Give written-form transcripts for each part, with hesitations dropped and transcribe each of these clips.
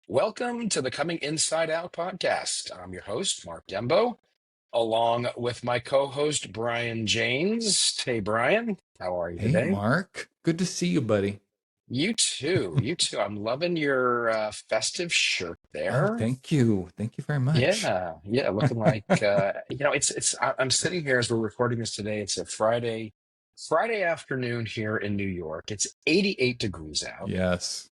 Welcome to the Coming Inside Out podcast. I'm your host, Mark Dembo, along with my co-host, Brian James. Hey, Brian, how are you Hey, today? Mark. Good to see you, buddy. You too. You too. I'm loving your festive shirt Oh, there. thank you. Thank you very much. Yeah, looking like I'm sitting here as we're recording this today. It's a Friday afternoon here in New York. It's 88 degrees out, Yes.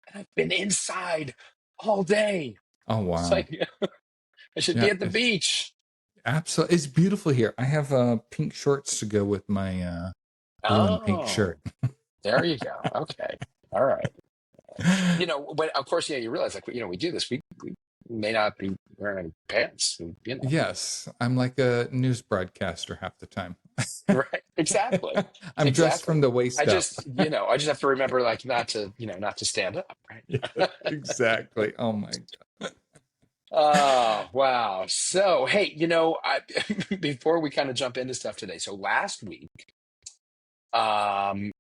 and I've been inside all day. Oh, It's wow. like I should be Yeah, at the beach. absolutely. It's beautiful here. I have pink shorts to go with my blue and pink Oh, shirt. there you go. Okay. All right. But of course, yeah, you realize like, we do this. We may not be wearing any pants, Yes, I'm like a news broadcaster half the time. Right. Exactly. I'm dressed from Exactly. the I waist up. just, I just have to remember like not to stand up, Yeah, right? exactly. Oh my Oh, wow. So, hey, before we kind of jump into stuff today, so last week,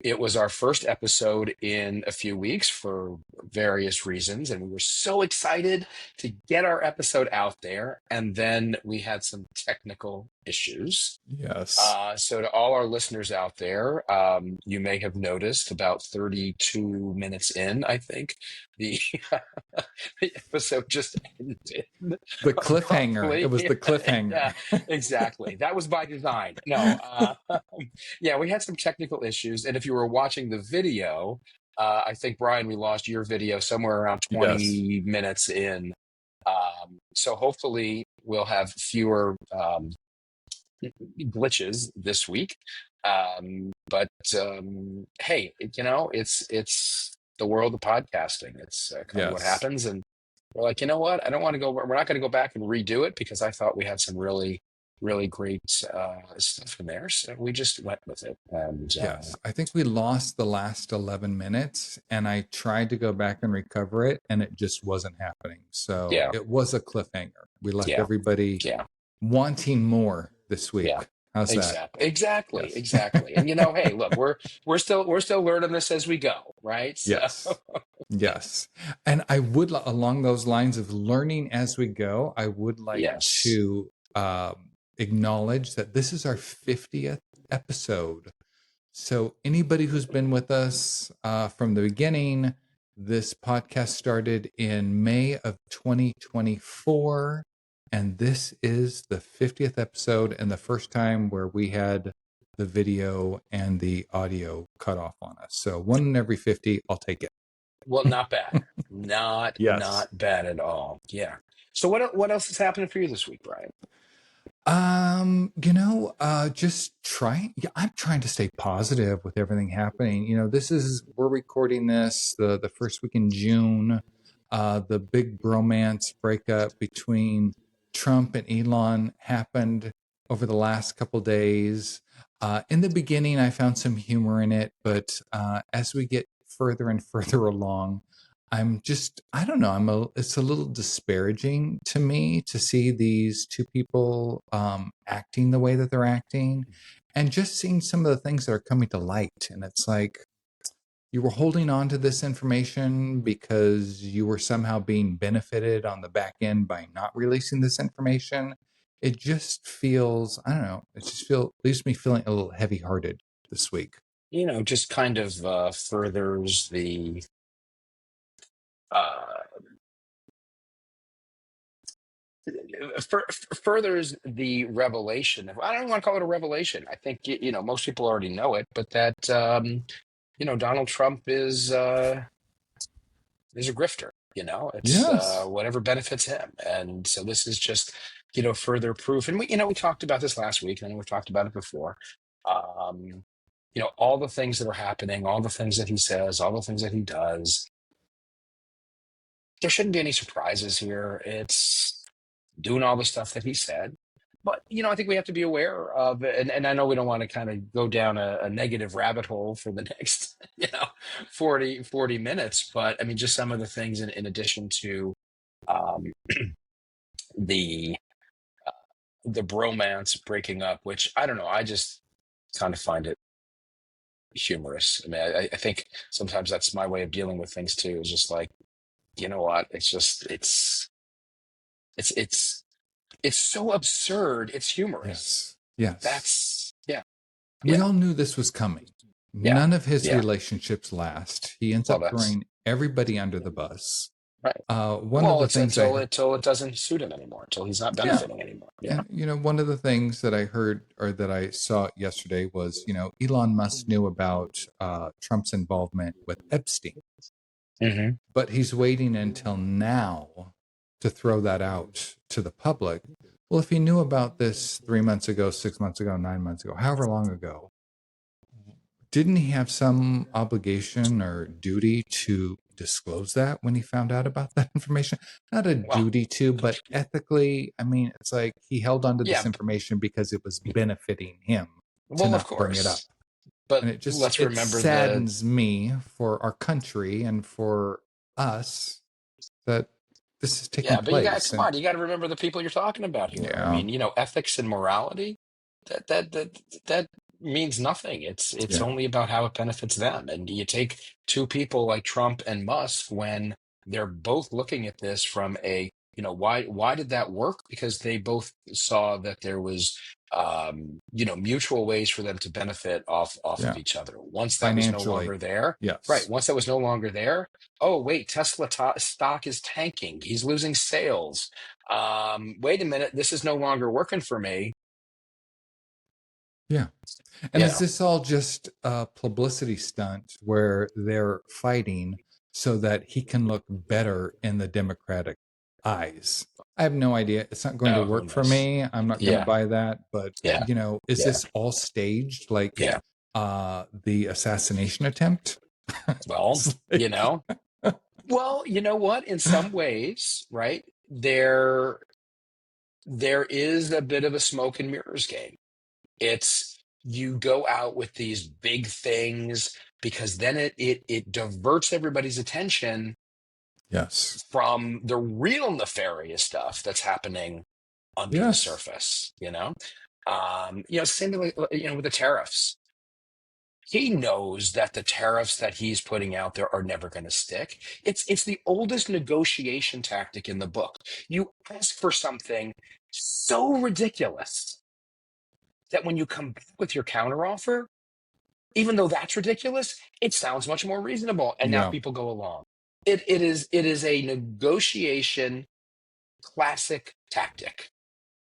it was our first episode in a few weeks for various reasons, and we were so excited to get our episode out there. And then we had some technical issues. Yes. So to all our listeners out there, you may have noticed about 32 minutes in, I think, the, the episode just ended The cliffhanger. It abruptly. was the Yeah, cliffhanger. exactly. That was by design. No, yeah, we had some technical issues, and if you were watching the video, I think Brian, we lost your video somewhere around Yes. 20 minutes in. So hopefully we'll have fewer glitches this week. But hey, it's the world of podcasting. It's kind of what Yes. happens, and we're like, you know what? I don't want to go. We're not going to go back and redo it because I thought we had some really great stuff in there. So we just went with it, and Yes, I think we lost the last 11 minutes and I tried to go back and recover it and it just wasn't happening. So yeah, it was a cliffhanger. We left yeah, everybody yeah. wanting more this Yeah, week. How's that? exactly, Yes. exactly. And hey, look, we're still learning this as we go, right? So Yes. Yes. And I would, along those lines of learning as we go, I would like yes, to acknowledge that this is our 50th episode. So, anybody who's been with us from the beginning, this podcast started in May of 2024. And this is the 50th episode and the first time where we had the video and the audio cut off on us. So, one in every 50, I'll take it. well, not bad, not Yes. not bad at all. Yeah. So what else is happening for you this week, Brian? Just trying, yeah, I'm trying to stay positive with everything happening. We're recording this the first week in June. The big bromance breakup between Trump and Elon happened over the last couple days. In the beginning, I found some humor in it, but as we get further and further along, I don't know. It's a little disparaging to me to see these two people acting the way that they're acting and just seeing some of the things that are coming to light. And it's like you were holding on to this information because you were somehow being benefited on the back end by not releasing this information. It just feels, I don't know, leaves me feeling a little heavy hearted this week. Just kind of furthers the uh, furthers the revelation. I don't want to call it a revelation. I think most people already know it, but that Donald Trump is a grifter. It's Yes. whatever benefits him, and so this is just further proof. And we talked about this last week, and we've talked about it before. Um, all the things that are happening, all the things that he says, all the things that he does. There shouldn't be any surprises here. It's doing all the stuff that he said. But, I think we have to be aware of it. And I know we don't want to kind of go down a negative rabbit hole for the next, 40 minutes. But I mean, just some of the things in addition to um, the the bromance breaking up, which I don't know. I just kind of find it humorous. I mean, I think sometimes that's my way of dealing with things too, is just like, you know what? It's just it's it's it's so absurd. It's humorous. Yes. Yes. That's yeah, We yeah, all knew this was coming. yeah, None of his yeah. relationships last. He ends Well, up that's throwing everybody under the bus. right. One of Well, the it's things I until heard, it doesn't suit him anymore, until he's not yeah, benefiting anymore. Yeah. and one of the things that I heard or that I saw yesterday was, Elon Musk knew about Trump's involvement with Epstein, Hmm. but he's waiting until now to throw that out to the public. Well, if he knew about this 3 months ago, 6 months ago, 9 months ago, however long ago, didn't he have some obligation or duty to disclose that when he found out about that information? Not a Well, duty to, but ethically, I mean, it's like he held onto yeah. this information because it was benefiting him to Well, of not bring it up. course. But And let's it remember the saddens me for our country and for us that this is taking yeah, but you got place. come And on, you got to remember the people you're talking about here. I yeah, mean, ethics and morality, that means nothing. It's yeah, only about how it benefits them. And you take two people like Trump and Musk when they're both looking at this from a, why did that work? Because they both saw that there was mutual ways for them to benefit off of yeah, each other. Once that was no financially, longer there, right? yes, Once that was no longer there, oh wait, Tesla stock is tanking. He's losing sales. Wait a minute, this is no longer working for me. yeah. And You is know, this all just a publicity stunt where they're fighting so that he can look better in the Democratic eyes? I have no idea. It's not going to oh, who work for knows? me. I'm not going to Yeah, buy that. But, yeah, is yeah, this all staged like yeah. the assassination attempt? Well, It's like, you know what? In some ways, right? There is a bit of a smoke and mirrors game. It's you go out with these big things because then it diverts everybody's attention yes, from the real nefarious stuff that's happening under the yes, surface, same thing like, with the tariffs. He knows that the tariffs that he's putting out there are never going to stick. It's the oldest negotiation tactic in the book. You ask for something so ridiculous that when you come back with your counteroffer, even though that's ridiculous, it sounds much more reasonable, and now yeah, people go along. It is a negotiation classic tactic.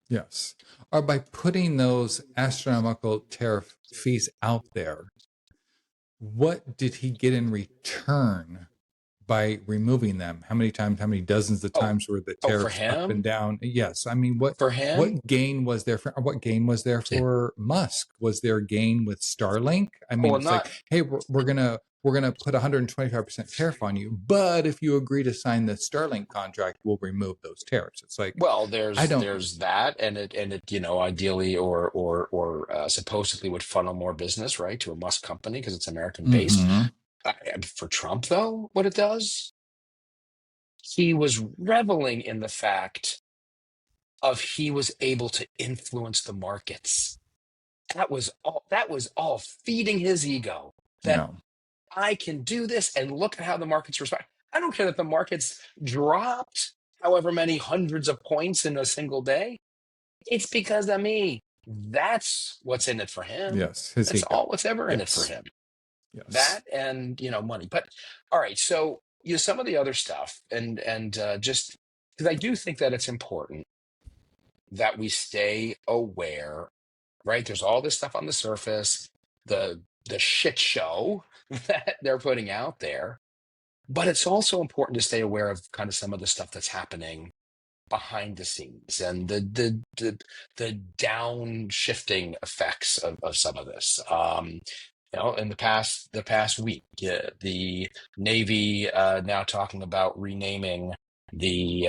yes. Or by putting those astronomical tariff fees out there, what did he get in return by removing them? How many times, how many dozens of Oh, times were the oh, for tariffs up and him, down? Yes. I mean, for him, what gain was there it, for Musk? Was there a gain with Starlink? I mean, well, it's like, not hey, we're gonna put 125% tariff on you, but if you agree to sign the Starlink contract, we'll remove those tariffs. It's like, well. I There's don't. there's that, and it ideally or supposedly would funnel more business right to a Musk company because it's American based. Mm-hmm. For Trump, though, what it does, he was reveling in the fact of he was able to influence the markets. That was all feeding his ego that Yeah. I can do this and look at how the markets respond. I don't care that the markets dropped however many hundreds of points in a single day. It's because of me. That's what's in it for him. Yes. His That's ego. all what's ever in it for Yes. him. Yes. That and money. But all right, so some of the other stuff and just because I do think that it's important that we stay aware, right? There's all this stuff on the surface, the shit show that they're putting out there, but it's also important to stay aware of kind of some of the stuff that's happening behind the scenes and the downshifting effects of some of this. In the past week, the Navy now talking about renaming the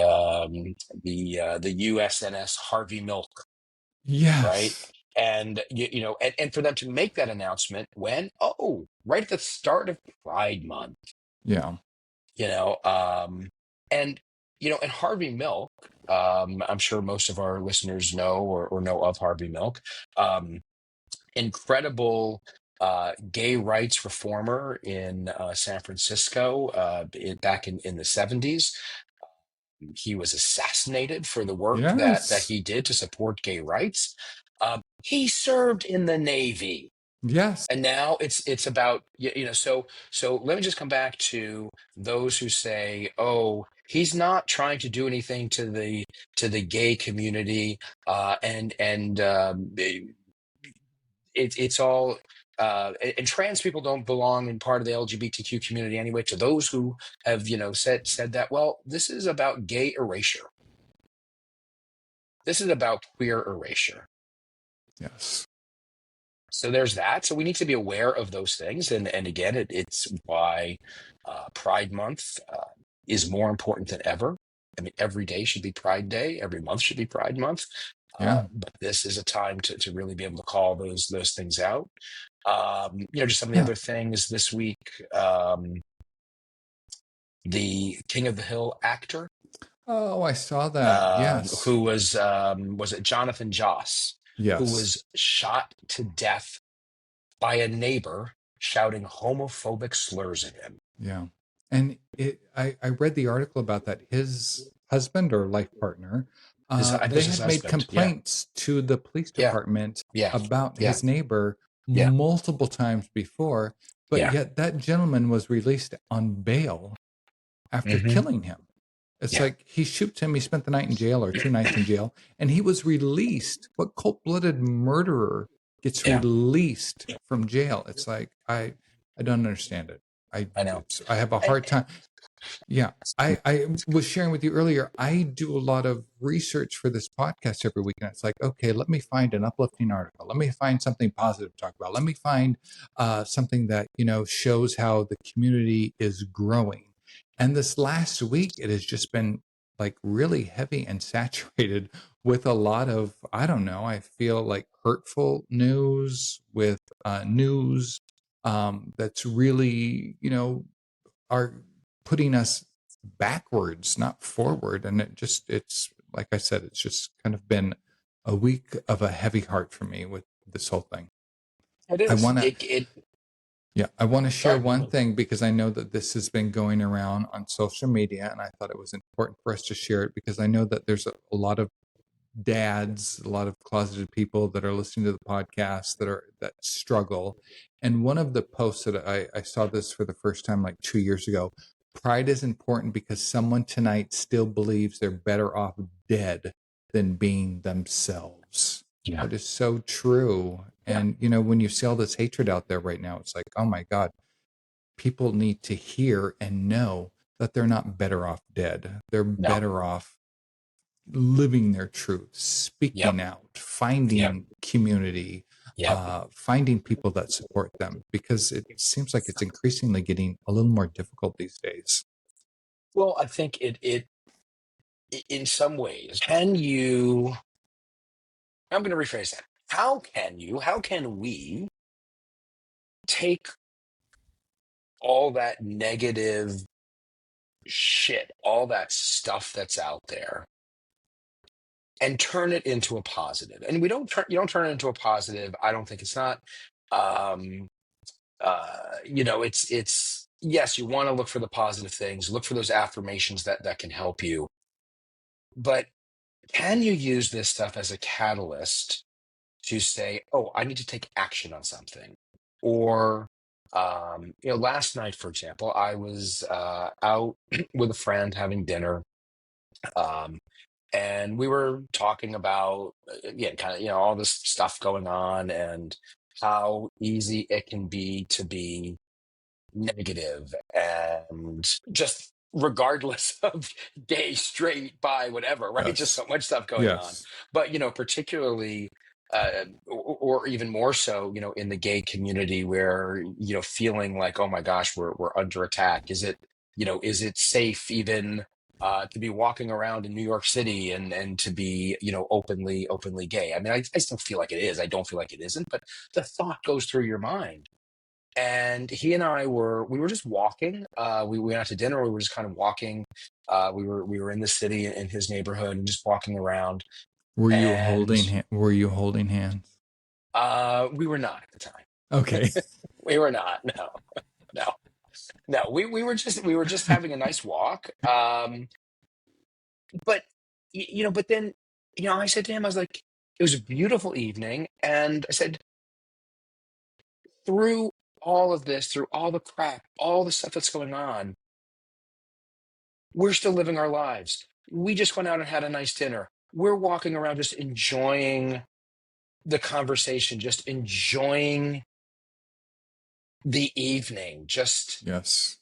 USNS Harvey Milk, right? Yes. And and for them to make that announcement when, right at the start of Pride Month, Yeah. you know, and and Harvey Milk, I'm sure most of our listeners know or know of Harvey Milk. Um, Incredible. gay rights reformer in San Francisco back in the 70s. He was assassinated for the work that Yes. he did to support gay rights. He served in the Navy, Yes. and now it's about so let me just come back to those who say, oh, he's not trying to do anything to the gay community, and it's all and trans people don't belong in part of the LGBTQ community anyway. To those who have said that, well, this is about gay erasure. This is about queer erasure. Yes. So there's that. So we need to be aware of those things, and again, it's why Pride Month is more important than ever. I mean, every day should be Pride Day. Every month should be Pride Month. Yeah. But this is a time to really be able to call those things out. Just some of the Yeah. other things this week. The King of the Hill actor, Oh, I saw that. Yes. who was it Jonathan Joss, who Yes. was shot to death by a neighbor shouting homophobic slurs at him. Yeah. And I read the article about that. His husband or life partner, I think it was they his had made husband. Yeah, complaints to the police yeah, department yeah, about yeah, his neighbor yeah, multiple times before, but yeah, yet that gentleman was released on bail after hmm, killing him. It's yeah, like he shoots him, he spent the night in jail or 2 nights in jail, and he was released. What cold-blooded murderer gets yeah. released from jail? It's like I don't understand it. I know. I have a And, hard time. Yeah. I was sharing with you earlier, I do a lot of research for this podcast every week. And it's like, okay, let me find an uplifting article. Let me find something positive to talk about. Let me find something that, shows how the community is growing. And this last week, it has just been like really heavy and saturated with a lot of, I don't know, I feel like hurtful news with news that's really, are putting us backwards, not forward. And it's like I said, it's just kind of been a week of a heavy heart for me with this whole thing. it I is. want to, It. yeah, I want to share Sorry. one thing because I know that this has been going around on social media, and I thought it was important for us to share it because I know that there's a lot of dads, a lot of closeted people that are listening to the podcast that struggle. And one of the posts that I saw this for the first time like 2 years ago. Pride is important because someone tonight still believes they're better off dead than being themselves. Yeah, That is so true. yeah. And when you see all this hatred out there right now, it's like, oh my God, people need to hear and know that they're not better off dead. They're No. better off living their truth, Yep. speaking out, Yep. finding community, Yep. finding people that support them, because it seems like it's increasingly getting a little more difficult these days. Well, I think in some ways, can you? I'm going to rephrase that. How can you? How can we take all that negative shit, all that stuff that's out there, and turn it into a positive? And we don't turn you don't turn it into a positive. I don't think it's not. Um, it's yes, you want to look for the positive things, look for those affirmations that can help you, but can you use this stuff as a catalyst to say, oh, I need to take action on something? Or last night, for example, I was out with a friend having dinner, um, and we were talking about again, kind of all this stuff going on and how easy it can be to be negative and just regardless of gay, straight, bi, whatever, right? Just Yes. so much stuff going on. Yes. But, particularly, or even more so, in the gay community where, feeling like, oh my gosh, we're under attack. Is it safe even to be walking around in New York City and to be, openly gay? I mean, I still feel like it is. I don't feel like it isn't, but the thought goes through your mind. And he and we were just walking. We went out to dinner. We were just kind of walking. We were in the city in his neighborhood and just walking around. Were you And holding? Were you holding hands? we were not at the time. Okay. We were not. No, no, no. We were just having a nice walk. But but then I said to him, I was like, it was a beautiful evening, and I said, through all of this, through all the crap, all the stuff that's going on, we're still living our lives. We just went out and had a nice dinner. We're walking around just enjoying the conversation, just enjoying the evening, just Yes.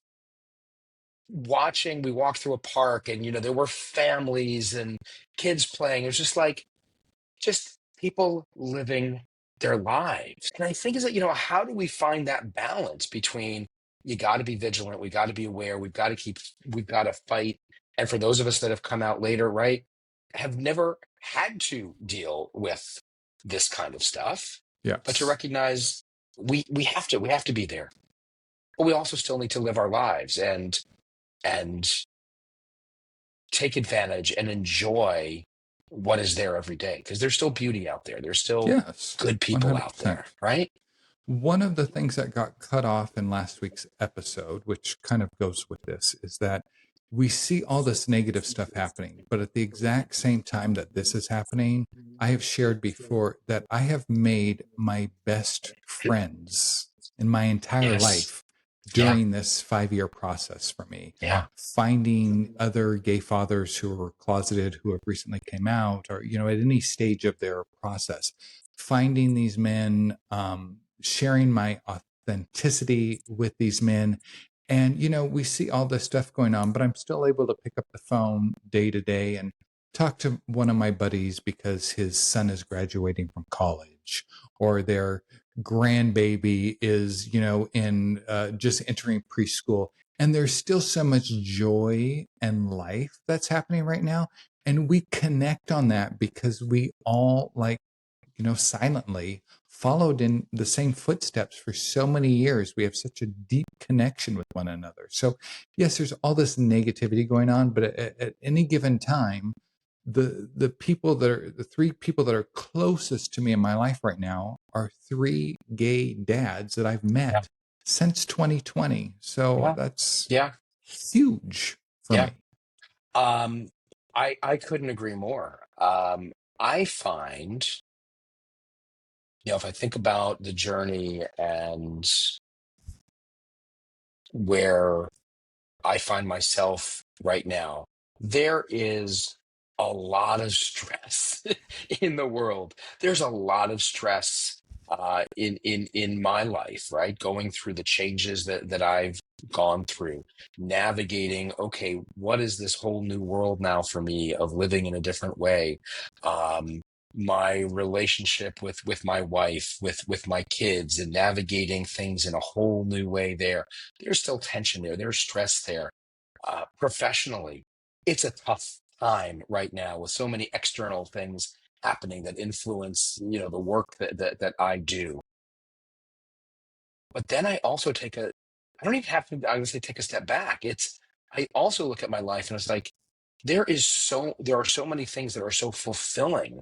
watching. We walked through a park, and there were families and kids playing. It was just like, just people living their lives. And I think is that, how do we find that balance between, you got to be vigilant, we got to be aware, we've got to fight. And for those of us that have come out later, right, have never had to deal with this kind of stuff, but to Yes. recognize we have to be there. But we also still need to live our lives and take advantage and enjoy what is there every day, because there's still beauty out there. There's still Yes. good people out 100%. there, right? One of the things that got cut off in last week's episode, which kind of goes with this, is that we see all this negative stuff happening, but at the exact same time that this is happening, I have shared before that I have made my best friends in my entire Yes. life Yeah. during this 5-year process for me. Yeah. Finding other gay fathers who are closeted, who have recently came out, or, at any stage of their process, finding these men, sharing my authenticity with these men. And, we see all this stuff going on, but I'm still able to pick up the phone day to day and talk to one of my buddies because his son is graduating from college, or their grandbaby is, in just entering preschool. And there's still so much joy and life that's happening right now. And we connect on that because we all, like, silently followed in the same footsteps for so many years. We have such a deep connection with one another. So, yes, there's all this negativity going on, but at any given time, the three people that are closest to me in my life right now are three gay dads that I've Yeah. met since 2020. So Yeah. that's Yeah. huge for Yeah. me. Um, I couldn't agree more. I find, if I think about the journey and where I find myself right now, there is a lot of stress in the world. There's a lot of stress in my life, right? Going through the changes that I've gone through, navigating. Okay, what is this whole new world now for me of living in a different way? My relationship with my wife, with my kids, and navigating things in a whole new way there. There's still tension there. There's stress there. Professionally, it's a tough time right now with so many external things happening that influence, the work that I do. But then I also I don't even have to, I would say, take a step back. I also look at my life and it's like, there are so many things that are so fulfilling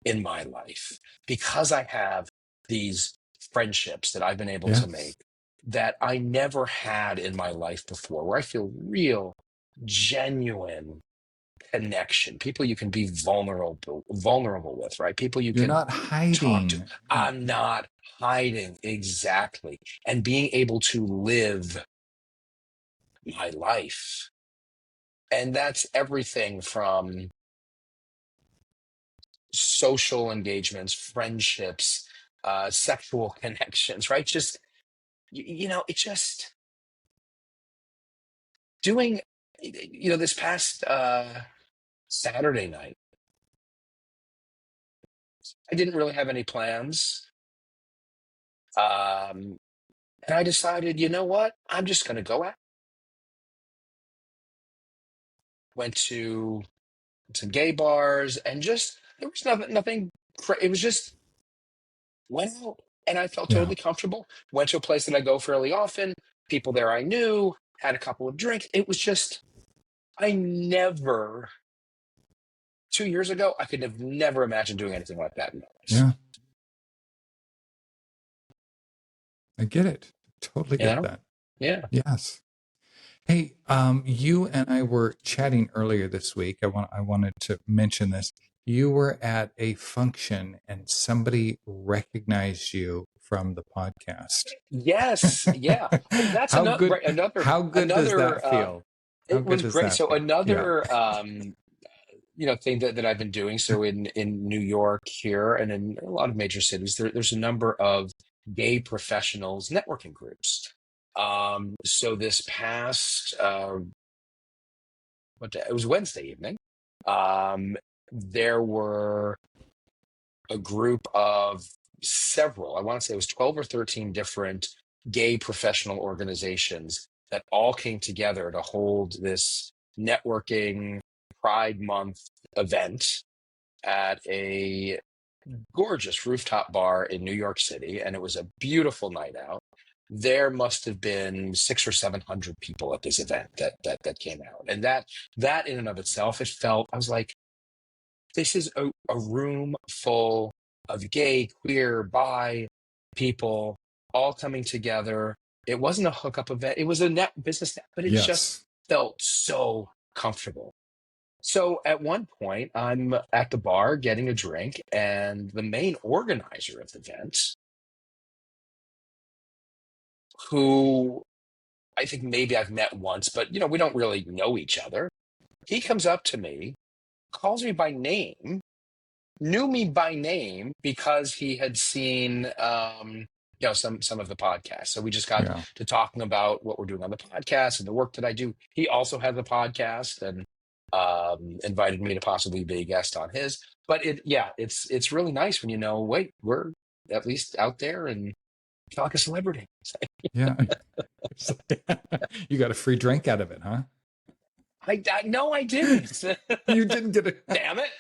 in my life because I have these friendships that I've been able to Yes. make that I never had in my life before, where I feel real, genuine connection. People you can be vulnerable with, right? People you You're can not talk to. hiding. I'm not hiding, exactly. And being able to live my life. And that's everything from social engagements, friendships, sexual connections, right? Just, it's just doing, this past Saturday night, I didn't really have any plans. Um, and I decided, you know what? I'm just going to go out. Went to some gay bars and just, there was nothing, it was just went out and I felt Yeah. totally comfortable. Went to a place that I go fairly often. People there I knew, had a couple of drinks. It was just, I never, 2 years ago, I could have never imagined doing anything like that in my life. Yeah. I get it. Totally You get know? that. Yeah. Yes. Hey, you and I were chatting earlier this week. I wanted to mention this. You were at a function and somebody recognized you from the podcast. Yes. Yeah. That's How another, good right, another, how good does another, that feel? How it good was does great. that So feel? Yeah. another, thing that I've been doing. So in New York here and in a lot of major cities, there's a number of gay professionals networking groups. So this past, what day? It was Wednesday evening. There were a group of several, I want to say it was 12 or 13 different gay professional organizations that all came together to hold this networking Pride Month event at a gorgeous rooftop bar in New York City. And it was a beautiful night out. There must have been 600 or 700 people at this event that came out. And that in and of itself, it felt, I was like, this is a room full of gay, queer, bi people all coming together. It wasn't a hookup event. It was a net business, but it just Yes. felt so comfortable. So at one point, I'm at the bar getting a drink, and the main organizer of the event, who I think maybe I've met once, but we don't really know each other. He comes up to me, calls me by name, knew me by name because he had seen some of the podcasts. So we just got Yeah. to talking about what we're doing on the podcast and the work that I do. He also has a podcast and invited me to possibly be a guest on his. But it's really nice when wait, we're at least out there and feel like a celebrity. Yeah. You got a free drink out of it, huh? I no, I didn't. You didn't get it. Damn it.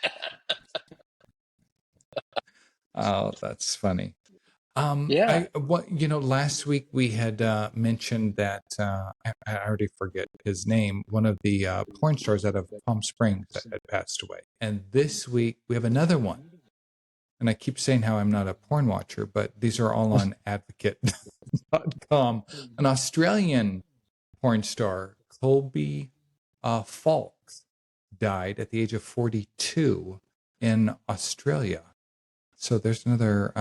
Oh, that's funny. Yeah. Last week we had mentioned that I already forget his name, one of the porn stars out of Palm Springs that had passed away. And this week we have another one. And I keep saying how I'm not a porn watcher, but these are all on advocate.com. An Australian porn star, Colby Falk, died at the age of 42 in Australia. So there's another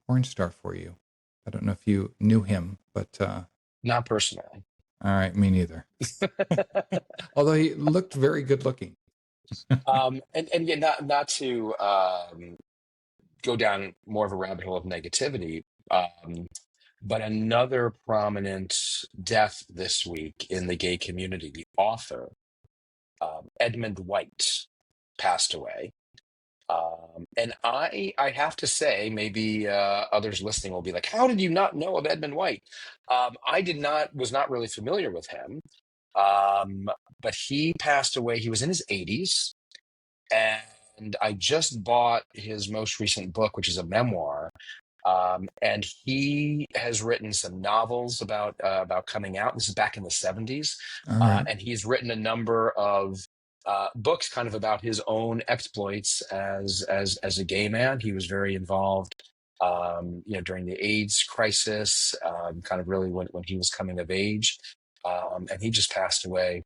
porn star for you. I don't know if you knew him, but Not personally. all right, me neither. Although he looked very good looking. And yeah, not to go down more of a rabbit hole of negativity. But another prominent death this week in the gay community, the author, Edmund White, passed away. And I have to say, maybe others listening will be like, how did you not know of Edmund White? Was not really familiar with him. Um, but he passed away. He was in his 80s. And I just bought his most recent book, which is a memoir. And he has written some novels about coming out. This is back in the 70s. All right. And he's written a number of books kind of about his own exploits as a gay man. He was very involved during the AIDS crisis, kind of really when he was coming of age. And he just passed away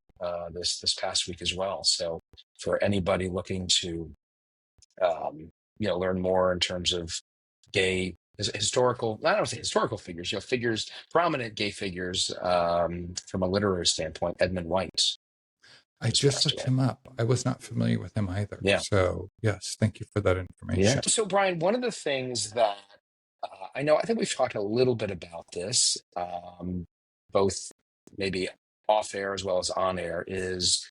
this past week as well. So for anybody looking to learn more in terms of gay historical, I don't want to say historical figures, figures, prominent gay figures from a literary standpoint, Edmund White I just just passed looked away. him up. I was not familiar with him either. Yeah. So, yes, thank you for that Yeah. information. So, Brian, one of the things that I think we've talked a little bit about this, both maybe off air as well as on air, is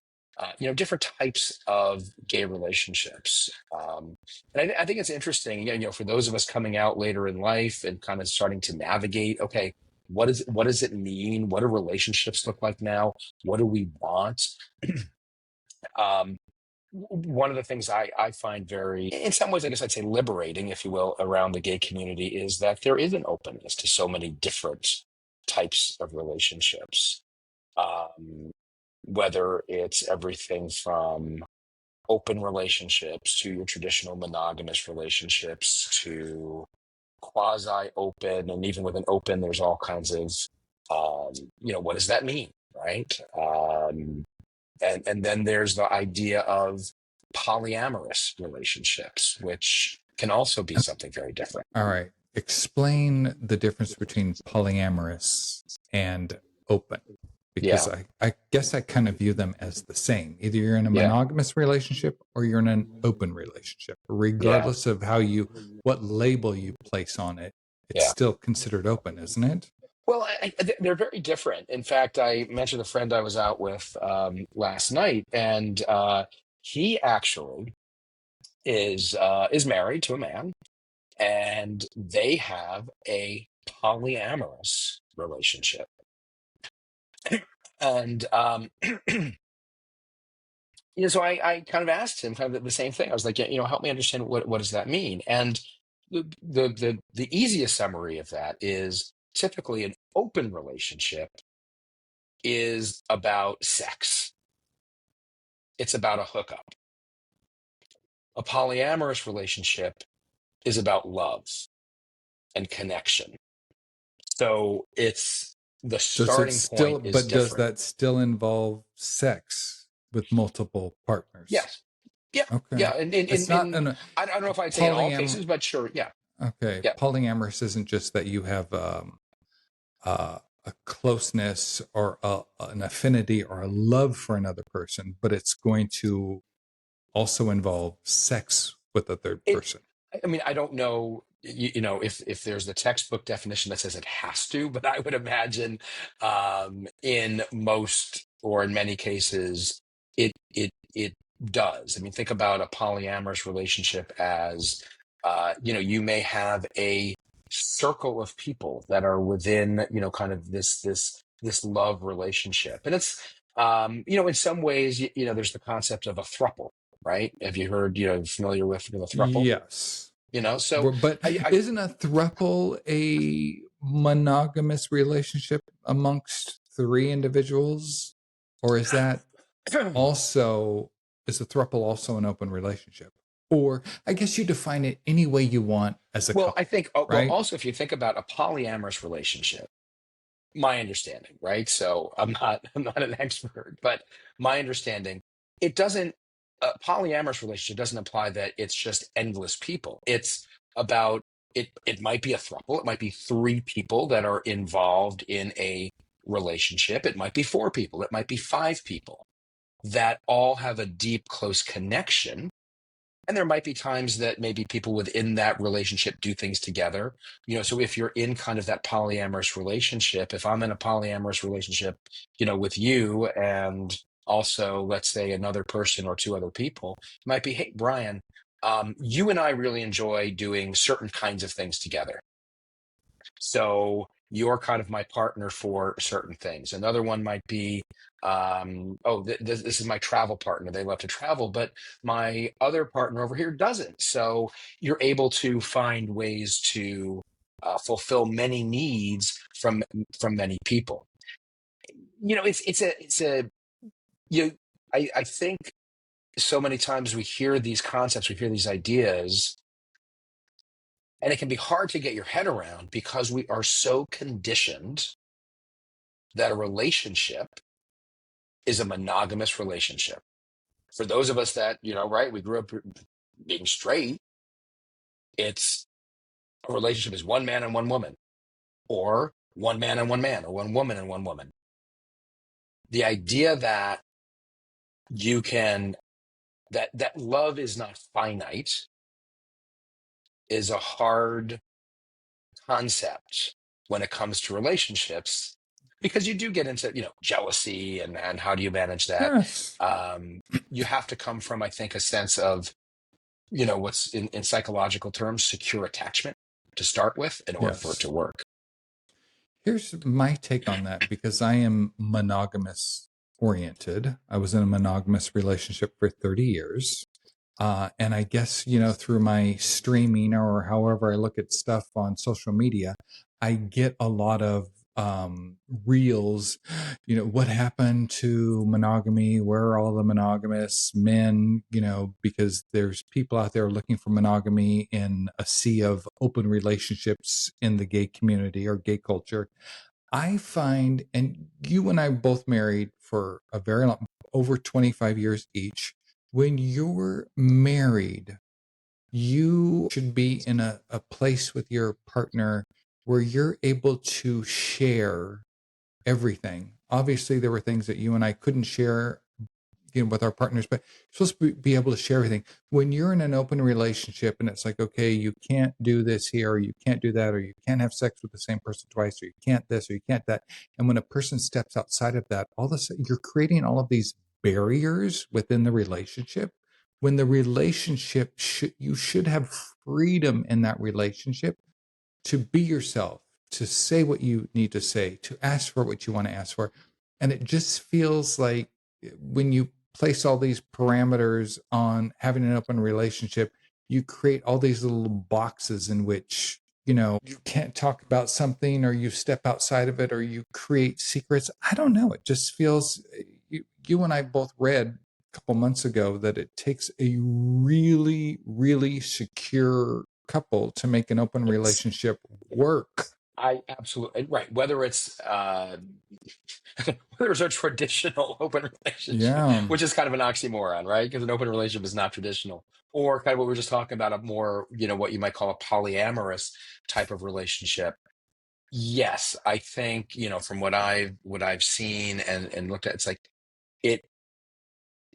different types of gay relationships. And I think it's interesting, for those of us coming out later in life and kind of starting to navigate. Okay, what does it mean? What do relationships look like now? What do we want? Um, One of the things I find very, in some ways, I guess I'd say liberating, if you will, around the gay community is that there is an openness to so many different types of relationships. Um, Whether it's everything from open relationships to your traditional monogamous relationships to quasi open, and even with an open, there's all kinds of, what does that mean, right? And then there's the idea of polyamorous relationships, which can also be something very different. All right. Explain the difference between polyamorous and open, because Yeah, I guess I kind of view them as the same. Either you're in a yeah, monogamous relationship or you're in an open relationship. yeah, Regardless of what label you place on it, it's yeah. still considered open, isn't it? Well, they're very different. In fact, I mentioned a friend I was out with last night, and he actually is married to a man, and they have a polyamorous relationship. And so I kind of asked him kind of the same thing. I was like, yeah, help me understand what does that mean? And the easiest summary of that is typically an open relationship is about sex. It's about a hookup. A polyamorous relationship is about love and connection. So it's the starting point is Does different. that still involve sex with multiple partners? Yes. Yeah. Okay. Yeah. And in, It's in, not in an I don't know if I'd say in all polyam. cases, but sure. Yeah. Okay. Yeah. Polyamorous isn't just that you have a closeness or an affinity or a love for another person, but it's going to also involve sex with a third It, person. I mean, I don't know, if there's the textbook definition that says it has to, but I would imagine in most or in many cases, it does. I mean, think about a polyamorous relationship as, you may have a circle of people that are within, kind of this love relationship, and it's, in some ways, there's the concept of a throuple, right? Have you heard, familiar with the throuple? Yes. So But I isn't a throuple a monogamous relationship amongst three individuals? Or also, is a throuple also an open relationship? Or I guess you define it any way you want as a well, I couple, think, well, right? also if you think about a polyamorous relationship, my understanding, right? So I'm not an expert, but my understanding, it doesn't a polyamorous relationship doesn't imply that it's just endless people. It's about it might be a throuple, it might be three people that are involved in a relationship. It might be four people, it might be five people that all have a deep, close connection. And there might be times that maybe people within that relationship do things together. So if you're in kind of that polyamorous relationship, if I'm in a polyamorous relationship, with you and also, let's say, another person or two other people, it might be, hey, Brian, you and I really enjoy doing certain kinds of things together. So you're kind of my partner for certain things. Another one might be, oh, this is my travel partner. They love to travel, but my other partner over here doesn't. So you're able to find ways to fulfill many needs from many people. It's a you. know, I think so many times we hear these concepts, we hear these ideas, and it can be hard to get your head around because we are so conditioned that a relationship is a monogamous relationship. For those of us that, right, we grew up being straight, it's a relationship is one man and one woman, or one man and one man, or one woman and one woman. The idea that you can, that love is not finite is a hard concept when it comes to relationships, because you do get into, jealousy and how do you manage that. Yes. You have to come from, I think, a sense of, what's in psychological terms, secure attachment to start with in order for it to Yes. work. Here's my take on that, because I am monogamous oriented. I was in a monogamous relationship for 30 years. And I guess, through my streaming or however I look at stuff on social media, I get a lot of reels, what happened to monogamy? Where are all the monogamous men? Because there's people out there looking for monogamy in a sea of open relationships in the gay community or gay culture. I find, and you and I both married for a very long, over 25 years each. When you're married, you should be in a place with your partner where you're able to share everything. Obviously, there were things that you and I couldn't share, with our partners, but you're supposed to be able to share everything. When you're in an open relationship and it's like, okay, you can't do this here, or you can't do that, or you can't have sex with the same person twice, or you can't this, or you can't that. And when a person steps outside of that, all of a sudden you're creating all of these barriers within the relationship. When the relationship you should have freedom in that relationship to be yourself, to say what you need to say, to ask for what you want to ask for. And it just feels like when you place all these parameters on having an open relationship, you create all these little boxes in which, you can't talk about something, or you step outside of it, or you create secrets. I don't know. It just feels, you and I both read a couple months ago that it takes a really, really secure couple to make an open It's relationship work. I absolutely right. Whether it's a traditional open relationship, Yeah. which is kind of an oxymoron, right? Because an open relationship is not traditional, or kind of what we were just talking about, a more, what you might call a polyamorous type of relationship. Yes, I think, from what I've seen and looked at, it's like it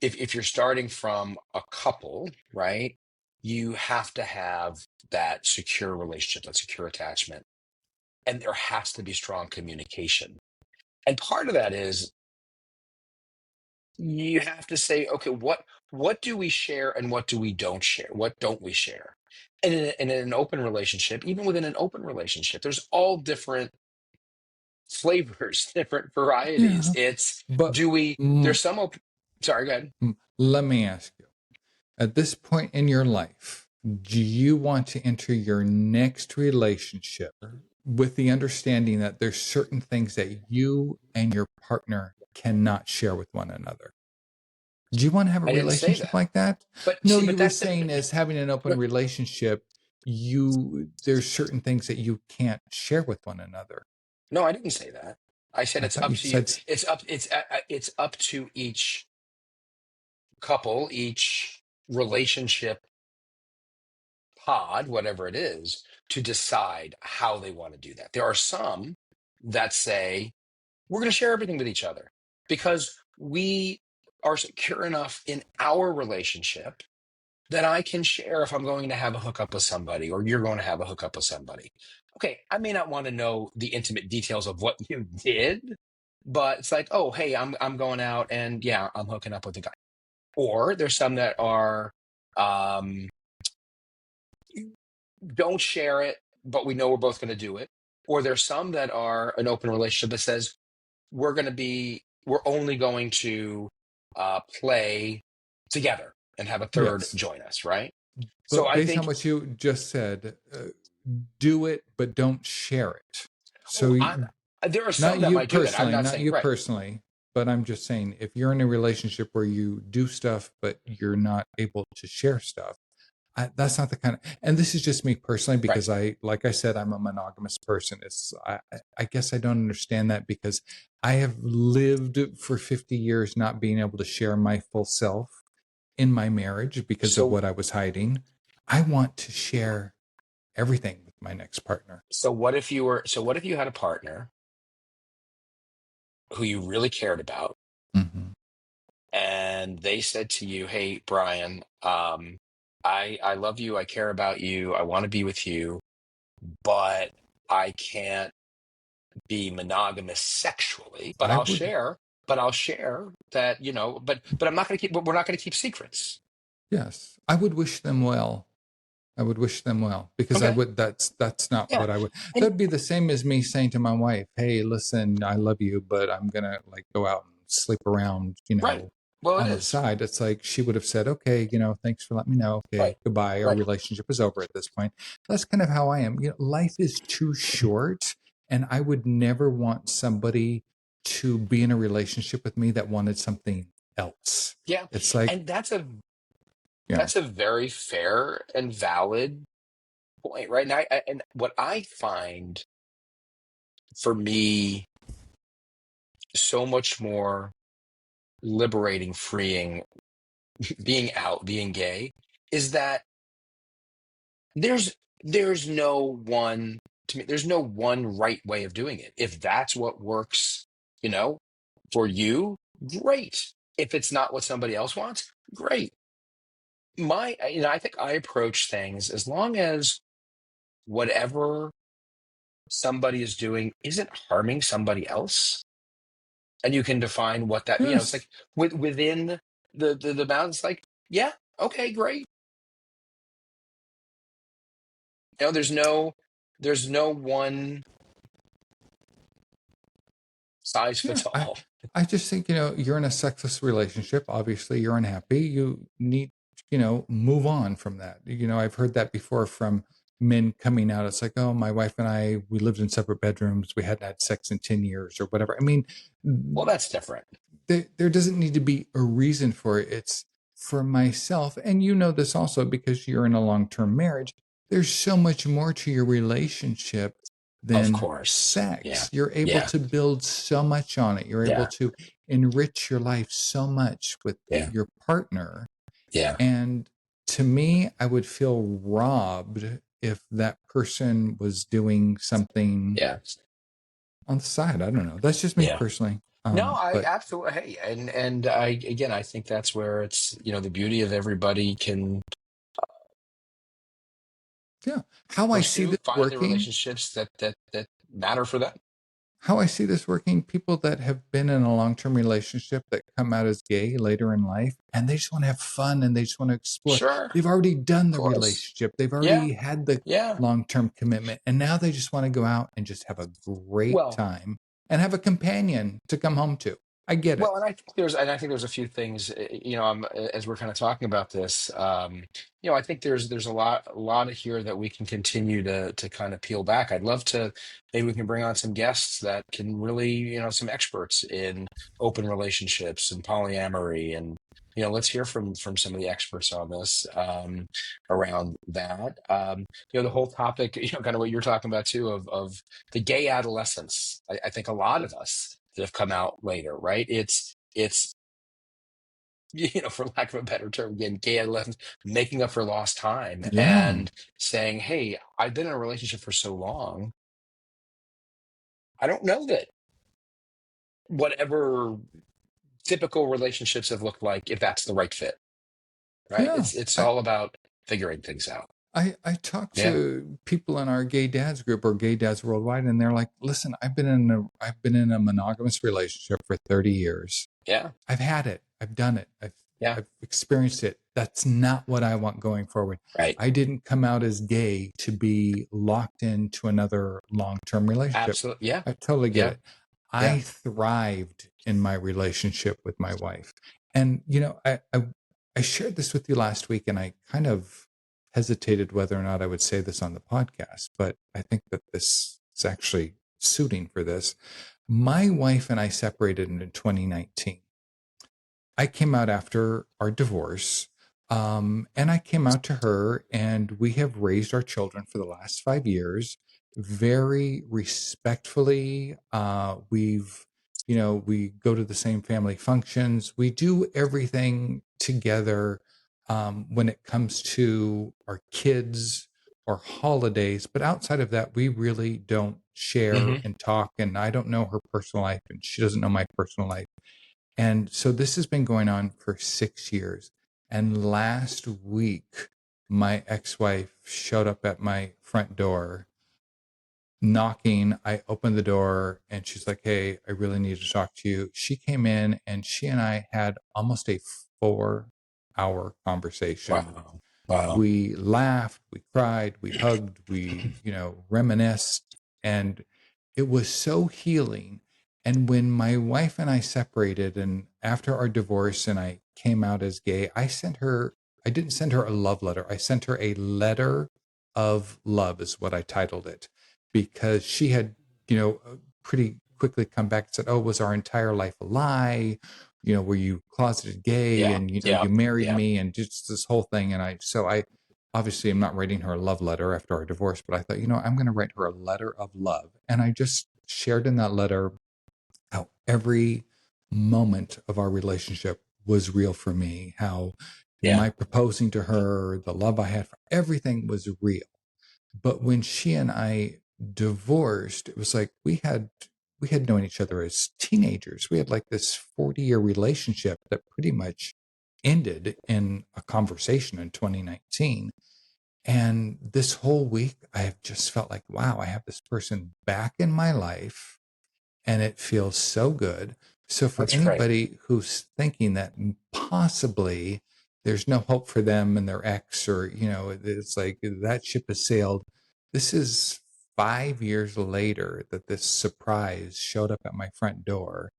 if you're starting from a couple, right, you have to have that secure relationship, that secure attachment, and there has to be strong communication. And part of that is you have to say, okay, what do we share and what do we don't share? What don't we share? And in an open relationship, even within an open relationship, there's all different flavors, different varieties. Yeah. It's But do we? mm, There's some. Sorry, go ahead. let me ask you, at this point in your life, do you want to enter your next relationship with the understanding that there's certain things that you and your partner cannot share with one another? Do you want to have a I didn't say relationship that, like that? but No, see, you but were that's the. saying as having an open But relationship, there's certain things that you can't share with one another. no, I didn't say that. I said I it's thought up you to you. said, It's up to each couple, each relationship pod, whatever it is, to decide how they want to do that. There are some that say, we're going to share everything with each other because we are secure enough in our relationship that I can share if I'm going to have a hookup with somebody or you're going to have a hookup with somebody. Okay, I may not want to know the intimate details of what you did, but it's like, oh, hey, I'm going out and yeah, I'm hooking up with a guy. Or there's some that are um, don't share it, but we know we're both going to do it. Or there's some that are an open relationship that says we're only going to play together and have a third yes. join us, right? So But I based on think, what you just said, do it, but don't share it. oh, So, there are not some that you might do that. I'm personally, not not saying you right. personally, but I'm just saying if you're in a relationship where you do stuff, but you're not able to share stuff, that's not the kind of, and this is just me personally, Right. because like I said, I'm a monogamous person. I guess I don't understand that because I have lived for 50 years not being able to share my full self in my marriage because of So what I was hiding. I want to share everything with my next partner. what if you had a partner who you really cared about Mm-hmm. and they said to you, "Hey, Brian, I love you, I care about you, I want to be with you, but I can't be monogamous sexually, but I I'll would, share, that, but we're not going to keep secrets." yes, I would wish them well. I would wish them well because I Okay. would. That's not Yeah. what I would. And That'd be the same as me saying to my wife, "Hey, listen, I love you, but I'm gonna like go out and sleep around, right. Well, it on the is. side." It's like she would have said, "Okay, thanks for letting me know. Okay, Right. goodbye. Our Right. relationship is over at this point." That's kind of how I am. Life is too short And I would never want somebody to be in a relationship with me that wanted something else. Yeah. It's like, And that's a you know, that's a very fair and valid point, right? And what I find for me so much more liberating, freeing, being out, being gay, is that there's there's no one to me, there's no one right way of doing it. If that's what works, you know, for you, great. If it's not what somebody else wants, great. I think I approach things as long as whatever somebody is doing isn't harming somebody else, and you can define what that, it's yes, like within the bounds, like, yeah, okay, great. There's no one size yeah. fits all. I just think, you're in a sexless relationship. Obviously, you're unhappy. You need, move on from that. I've heard that before from men coming out. It's like, oh, my wife and I, we lived in separate bedrooms. We hadn't had sex in 10 years or whatever. I mean, Well, that's different. there doesn't need to be a reason for it. It's for myself. And you know this also because you're in a long term marriage. There's so much more to your relationship Of than course. Yeah. sex. You're able Yeah. to build so much on it. You're able Yeah. to enrich your life so much with Yeah. your partner. Yeah. And to me, I would feel robbed if that person was doing something Yeah. on the side. I don't know. That's just me Yeah. personally. No, I But absolutely. Hey, and I think that's where it's, the beauty of everybody can yeah, how I see pursue, this find the working relationships that matter for them. people that have been in a long-term relationship that come out as gay later in life and they just want to have fun and they just want to explore. Sure. They've already done Of the course. relationship. They've Yeah. already had the Yeah. long-term commitment and now they just want to go out and just have a great Well, time and have a companion to come home to. I get it. Well, and I think there's a few things, as we're kind of talking about this, I think there's a lot of here that we can continue to kind of peel back. I'd love to, maybe we can bring on some guests that can really, some experts in open relationships and polyamory, and let's hear from some of the experts on this, around that. The whole topic, kind of what you're talking about too, of the gay adolescence. I think a lot of us that have come out later, right? It's for lack of a better term, again, gay adolescents making up for lost time Yeah. and saying, "Hey, I've been in a relationship for so long, I don't know that whatever typical relationships have looked like, if that's the right fit." Right? Yeah. It's I, all about figuring things out. I talk Yeah, to people in our gay dads group or gay dads worldwide, and they're like, "Listen, I've been in a monogamous relationship for 30 years. yeah, I've had it. I've done it. I've yeah. I've experienced it. That's not what I want going forward. Right. I didn't come out as gay to be locked into another long-term relationship. Absolutely. Yeah, I totally get yeah, it. yeah. I thrived in my relationship with my wife. And I shared this with you last week and I kind of hesitated whether or not I would say this on the podcast, but I think that this is actually suiting for this. My wife and I separated in 2019. I came out after our divorce, and I came out to her, and we have raised our children for the last 5 years very respectfully. We go to the same family functions. We do everything together when it comes to our kids or holidays. But outside of that, we really don't share Hmm. and talk. And I don't know her personal life, and she doesn't know my personal life. And so this has been going on for 6 years. And last week, my ex wife showed up at my front door knocking. I opened the door and she's like, "Hey, I really need to talk to you." She came in and she and I had almost a 4 hour conversation. Wow. Wow. We laughed, we cried, we hugged, we, reminisced, and it was so healing. And when my wife and I separated, and after our divorce, and I came out as gay, I didn't send her a love letter. I sent her a letter of love, is what I titled it, because she had pretty quickly come back and said, "Oh, was our entire life a lie? Were you closeted gay? Yeah. And Yeah. you married Yeah. me, and just this whole thing." And I obviously am not writing her a love letter after our divorce, but I thought, I'm going to write her a letter of love, and I just shared in that letter how every moment of our relationship was real for me. How Yeah. my proposing to her, the love I had for everything was real. But when she and I divorced, it was like we had known each other as teenagers. We had like this 40-year relationship that pretty much ended in a conversation in 2019. And this whole week, I have just felt like, wow, I have this person back in my life, and it feels so good. So for That's great. anybody who's thinking that possibly there's no hope for them and their ex, or it's like that ship has sailed. This is 5 years later that this surprise showed up at my front door,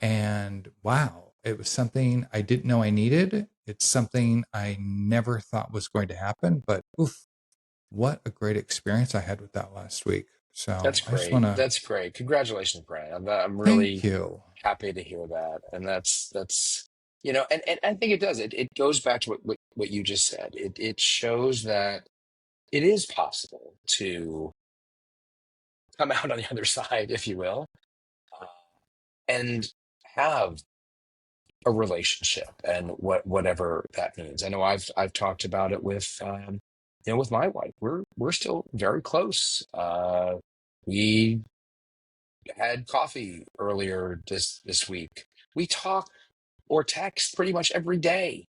and wow, it was something I didn't know I needed. It's something I never thought was going to happen, but oof, what a great experience I had with that last week. That's So I just want great. to That's great. Congratulations, Brian. I'm thank really you. happy to hear that. And that's and I think it does. It goes back to what you just said. It shows that it is possible to come out on the other side, if you will, uh, and have a relationship and whatever that means. I know I've talked about it with with my wife. We're still very close. We had coffee earlier this week. We talk or text pretty much every day.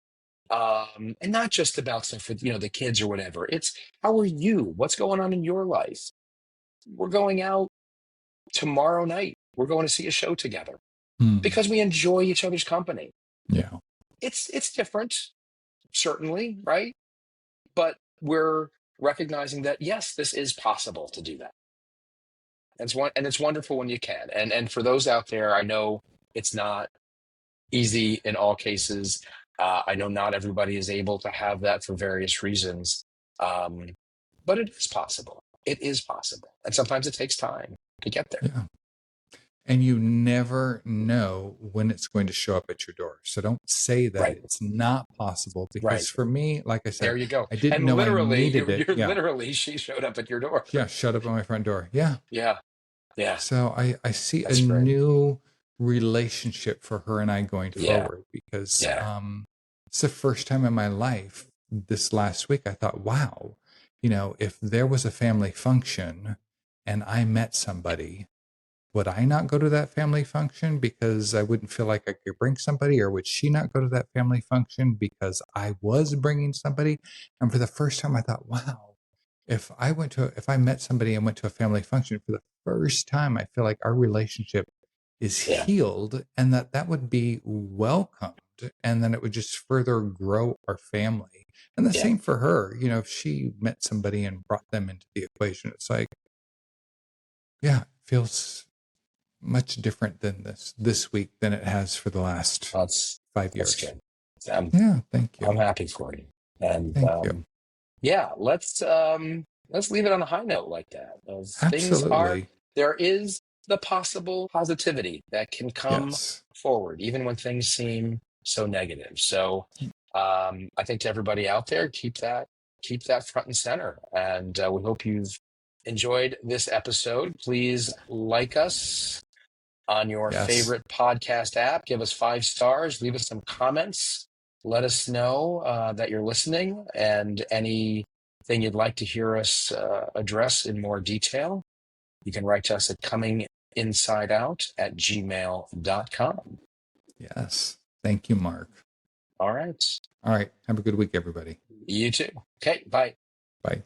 And not just about stuff with, the kids or whatever. It's how are you? What's going on in your life? We're going out tomorrow night. We're going to see a show together Hmm. because we enjoy each other's company. Yeah. It's different, certainly, right? But we're recognizing that yes, this is possible to do that. And it's wonderful when you can. And for those out there, I know it's not easy in all cases. I know not everybody is able to have that for various reasons, um, but it is possible. It is possible, and sometimes it takes time to get there. Yeah. And you never know when it's going to show up at your door. So don't say that Right, it's not possible, right. because for me, like I said, There you go. I didn't And know I literally, needed you're, it. you're Yeah. literally she showed up at your door. Yeah. Shut up at my front door. Yeah. Yeah, yeah. So I see a That's great. new relationship for her and I going Yeah, forward, because yeah, it's the first time in my life this last week I thought, wow, if there was a family function and I met somebody, would I not go to that family function because I wouldn't feel like I could bring somebody? Or would she not go to that family function because I was bringing somebody? And for the first time, I thought, wow, if I met somebody and went to a family function for the first time, I feel like our relationship is yeah, healed, and that would be welcomed. And then it would just further grow our family. And the yeah. same for her. If she met somebody and brought them into the equation, it's like, yeah, it feels much different than this week than it has for the last That's 5 years. good. I'm Yeah, thank I'm you. happy for you. And Thank you. yeah, let's leave it on a high note like that. Absolutely. There is the possible positivity that can come Yes. forward, even when things seem so negative. So I think to everybody out there, keep that front and center. And we hope you've enjoyed this episode. Please like us on your Yes. favorite podcast app. Give us 5 stars. Leave us some comments. Let us know that you're listening, and anything you'd like to hear us address in more detail. You can write to us at cominginsideout@gmail.com. Yes. Thank you, Mark. All right. All right. Have a good week, everybody. You too. Okay. Bye. Bye.